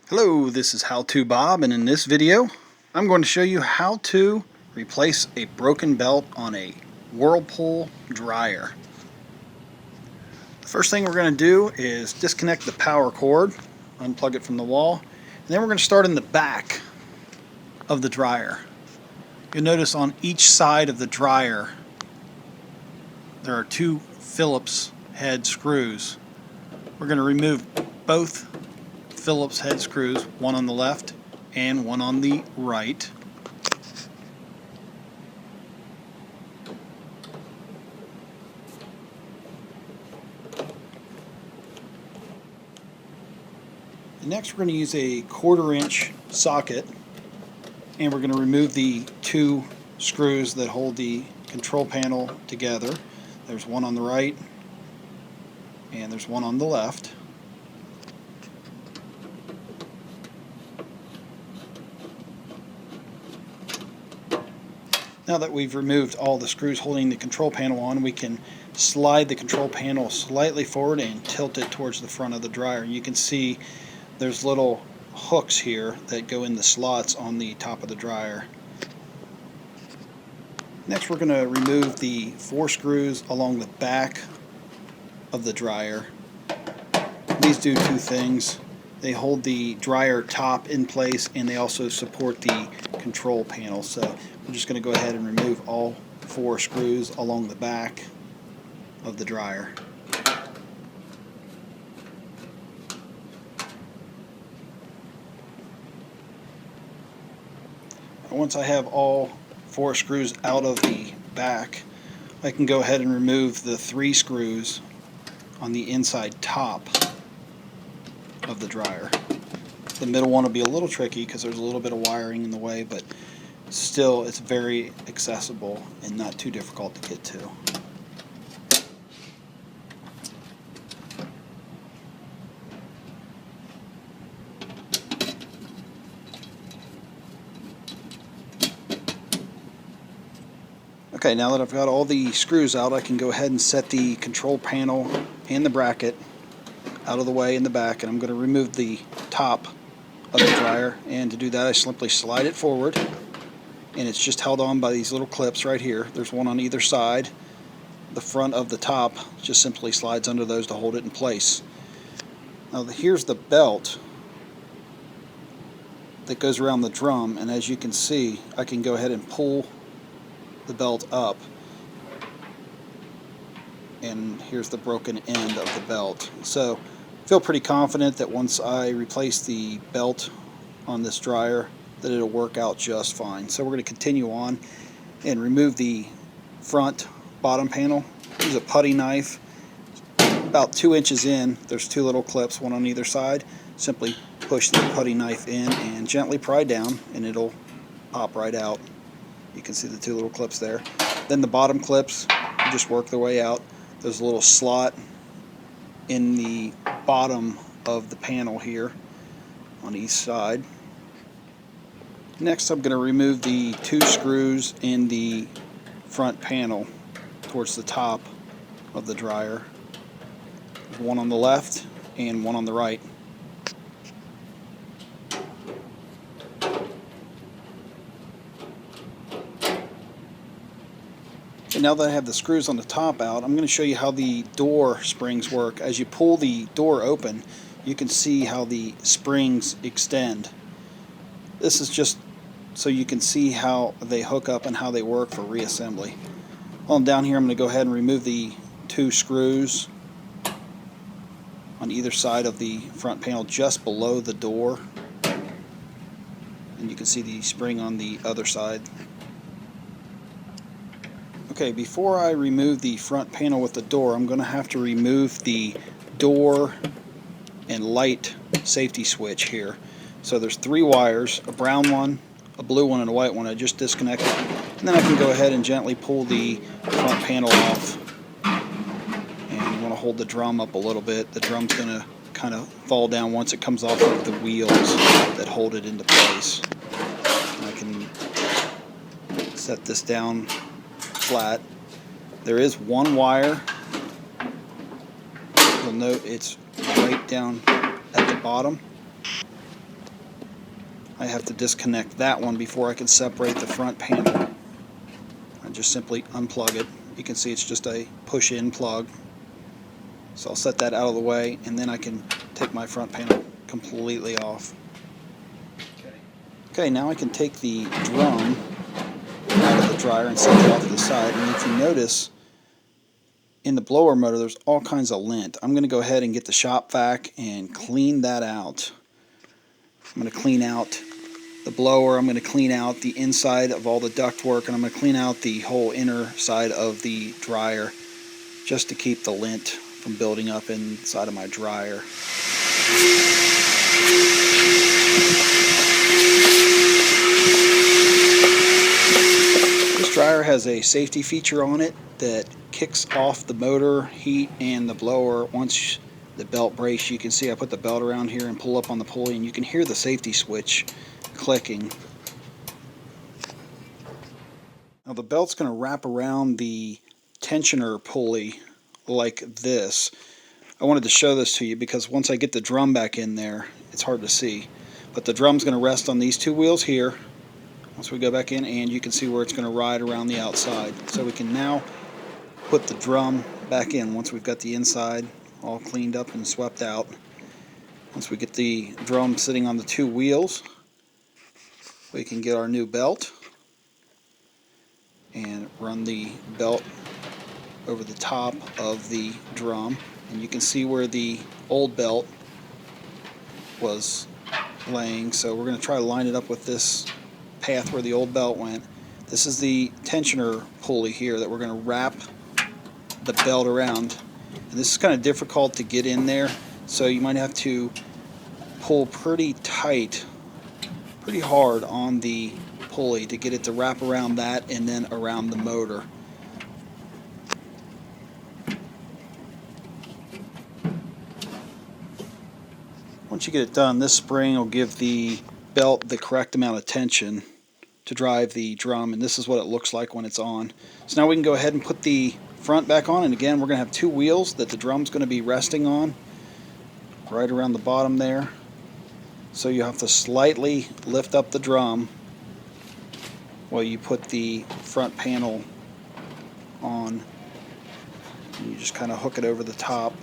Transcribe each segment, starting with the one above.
Hello, this is How To Bob, and in this video I'm going to show you how to replace a broken belt on a Whirlpool dryer. The first thing we're going to do is disconnect the power cord, unplug it from the wall, and then we're going to start in the back of the dryer. You'll notice on each side of the dryer there are two Phillips head screws. We're going to remove both Phillips head screws, one on the left and one on the right. Next we're going to use a 1/4 inch socket, and we're going to remove the two screws that hold the control panel together. There's one on the right and there's one on the left. Now that we've removed all the screws holding the control panel on, we can slide the control panel slightly forward and tilt it towards the front of the dryer. You can see there's little hooks here that go in the slots on the top of the dryer. Next we're going to remove the 4 screws along the back of the dryer. These do two things. They hold the dryer top in place and they also support the control panel. So we're just going to go ahead and remove all 4 screws along the back of the dryer. And once I have all 4 screws out of the back, I can go ahead and remove the 3 screws on the inside top of the dryer. The middle one will be a little tricky because there's a little bit of wiring in the way, but still it's very accessible and not too difficult to get to. Okay, now that I've got all the screws out, I can go ahead and set the control panel and the bracket out of the way in the back, and I'm going to remove the top of the dryer, and to do that I simply slide it forward, and it's just held on by these little clips right here. There's one on either side. The front of the top just simply slides under those to hold it in place. Now here's the belt that goes around the drum, and as you can see I can go ahead and pull the belt up, and here's the broken end of the belt. So I feel pretty confident that once I replace the belt on this dryer that it'll work out just fine. So we're going to continue on and remove the front bottom panel. Use a putty knife about 2 inches in. There's 2 little clips, one on either side. Simply push the putty knife in and gently pry down and it'll pop right out. You can see the 2 little clips there. Then the bottom clips just work their way out. There's a little slot in the bottom of the panel here on each side. Next I'm going to remove the 2 screws in the front panel towards the top of the dryer. There's one on the left and one on the right. And now that I have the screws on the top out, I'm going to show you how the door springs work. As you pull the door open, you can see how the springs extend. This is just so you can see how they hook up and how they work for reassembly. While I'm down here, I'm going to go ahead and remove the 2 screws on either side of the front panel just below the door. And you can see the spring on the other side. Okay, before I remove the front panel with the door, I'm going to have to remove the door and light safety switch here. So there's 3 wires, a brown one, a blue one, and a white one. I just disconnected. And then I can go ahead and gently pull the front panel off. And you want to hold the drum up a little bit. The drum's going to kind of fall down once it comes off of the wheels that hold it into place. And I can set this down flat. There is 1 wire. You'll note it's right down at the bottom. I have to disconnect that one before I can separate the front panel. I just simply unplug it. You can see it's just a push-in plug. So I'll set that out of the way, and then I can take my front panel completely off. Okay, now I can take the drum out of the dryer and set it off to the side. And if you notice, in the blower motor, there's all kinds of lint. I'm going to go ahead and get the shop vac and clean that out. I'm going to clean out the blower, I'm going to clean out the inside of all the ductwork, and I'm going to clean out the whole inner side of the dryer just to keep the lint from building up inside of my dryer. This dryer has a safety feature on it that kicks off the motor heat and the blower once the belt breaks. You can see I put the belt around here and pull up on the pulley, and you can hear the safety switch clicking. Now the belt's going to wrap around the tensioner pulley like this. I wanted to show this to you because once I get the drum back in there, it's hard to see. But the drum's going to rest on these two wheels here once we go back in, and you can see where it's going to ride around the outside. So we can now put the drum back in once we've got the inside all cleaned up and swept out. Once we get the drum sitting on the two wheels, we can get our new belt and run the belt over the top of the drum, and you can see where the old belt was laying, so we're going to try to line it up with this path where the old belt went. This is the tensioner pulley here that we're going to wrap the belt around, and this is kind of difficult to get in there, so you might have to pull pretty tight, pretty hard on the pulley to get it to wrap around that and then around the motor. Once you get it done, this spring will give the belt the correct amount of tension to drive the drum, and this is what it looks like when it's on. So now we can go ahead and put the front back on, and again we're going to have two wheels that the drum's going to be resting on right around the bottom there. So you have to slightly lift up the drum while you put the front panel on. And you just kind of hook it over the top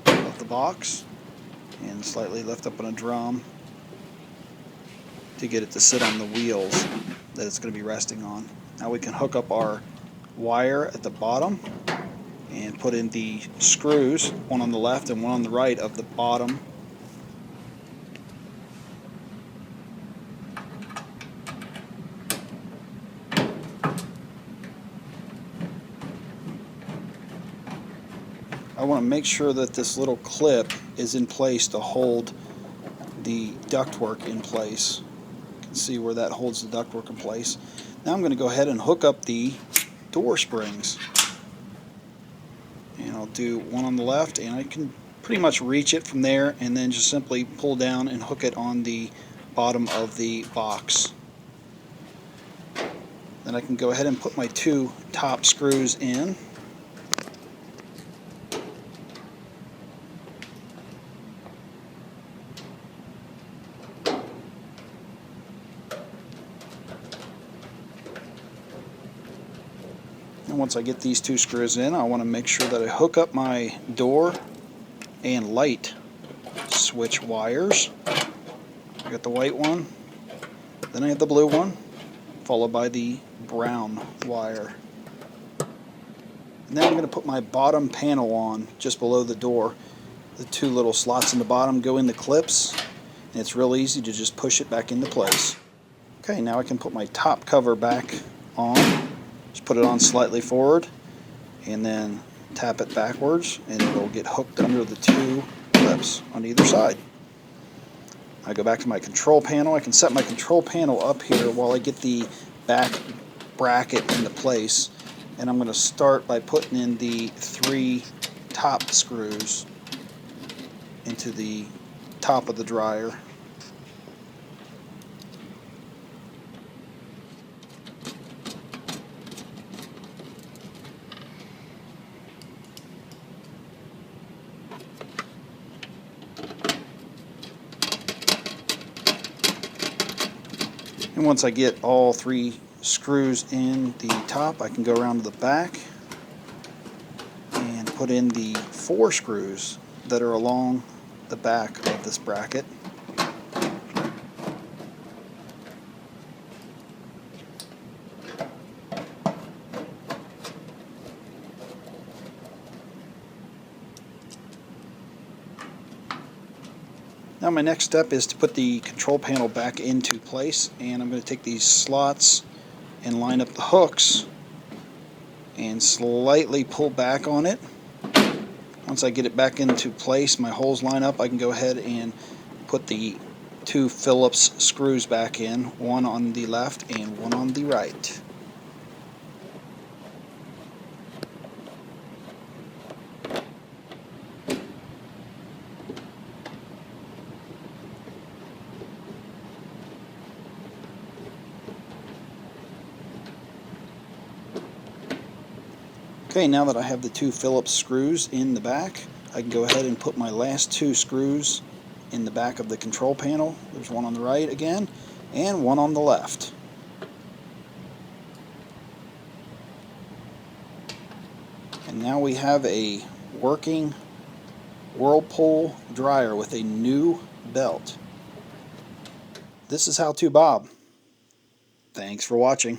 of the box and slightly lift up on a drum to get it to sit on the wheels that it's going to be resting on. Now we can hook up our wire at the bottom and put in the screws, one on the left and one on the right of the bottom. I want to make sure that this little clip is in place to hold the ductwork in place. You can see where that holds the ductwork in place. Now I'm going to go ahead and hook up the door springs. And I'll do one on the left, and I can pretty much reach it from there and then just simply pull down and hook it on the bottom of the box. Then I can go ahead and put my two top screws in. And once I get these two screws in, I want to make sure that I hook up my door and light switch wires. I got the white one, then I have the blue one, followed by the brown wire. And then I'm going to put my bottom panel on just below the door. The two little slots in the bottom go in the clips, and it's real easy to just push it back into place. Okay, now I can put my top cover back on. Just put it on slightly forward and then tap it backwards, and it'll get hooked under the two clips on either side. I go back to my control panel. I can set my control panel up here while I get the back bracket into place, and I'm going to start by putting in the three top screws into the top of the dryer. And once I get all 3 screws in the top, I can go around to the back and put in the 4 screws that are along the back of this bracket. Now my next step is to put the control panel back into place, and I'm going to take these slots and line up the hooks and slightly pull back on it. Once I get it back into place, my holes line up, I can go ahead and put the 2 Phillips screws back in, one on the left and one on the right. Okay, now that I have the 2 Phillips screws in the back, I can go ahead and put my last 2 screws in the back of the control panel. There's one on the right again, and one on the left. And now we have a working Whirlpool dryer with a new belt. This is How To Bob. Thanks for watching.